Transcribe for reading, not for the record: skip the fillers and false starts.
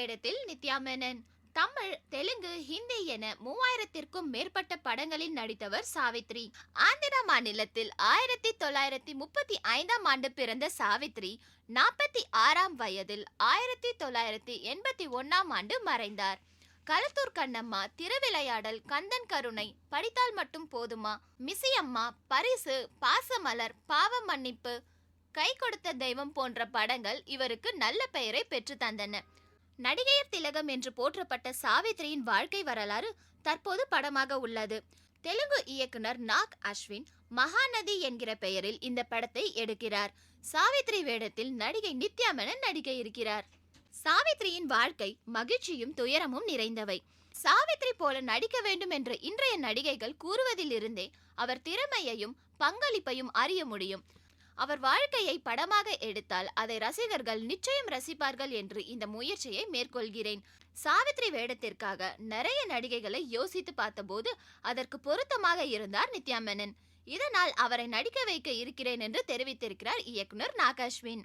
வேடத்தில் நித்யா மேனன். தமிழ், தெலுங்கு, ஹிந்தி என 3000த்திற்கும் மேற்பட்ட படங்களில் நடித்தவர் சாவித்ரி. ஆந்திர மாநிலத்தில் 1935ஆம் ஆண்டு பிறந்த சாவித்ரி 46ஆம் வயதில் 1981ஆம் ஆண்டு மறைந்தார். களத்தூர் கண்ணம்மா, திருவிளையாடல், கந்தன் கருணை, படித்தால் மட்டும் போதுமா, மிசியம்மா, பரிசு, பாசமலர், பாவ மன்னிப்பு, கை கொடுத்த தெய்வம் போன்ற படங்கள் இவருக்கு நல்ல பெயரை பெற்று தந்தன. நடிகையர் திலகம் என்று போற்றப்பட்ட சாவித்ரியின் வாழ்க்கை வரலாறு தற்போது படமாக உள்ளது. தெலுங்கு இயக்குனர் நாக் அஸ்வின் மகாநதி என்கிற பெயரில் இந்த படத்தை எடுக்கிறார். சாவித்ரி வேடத்தில் நடிகை நித்யா மேனன் நடிக்க இருக்கிறார். சாவித்ரியின் வாழ்க்கை மகிழ்ச்சியும் துயரமும் நிறைந்தவை. சாவித்ரி போல நடிக்க வேண்டும் என்று இன்றைய நடிகைகள் கூறுவதிலிருந்தே அவர் திறமையையும் பங்களிப்பையும் அறிய முடியும். அவர் வாழ்க்கையை படமாக எடுத்தால் அதை ரசிகர்கள் நிச்சயம் ரசிப்பார்கள் என்று இந்த முயற்சியை மேற்கொள்கிறேன். சாவித்ரி வேடத்திற்காக நிறைய நடிகைகளை யோசித்து பார்த்தபோது அதற்கு பொருத்தமாக இருந்தார் நித்யா மேனன். இதனால் அவரை நடிக்க வைக்க இருக்கிறேன் என்று தெரிவித்திருக்கிறார் இயக்குனர் நாக் அஸ்வின்.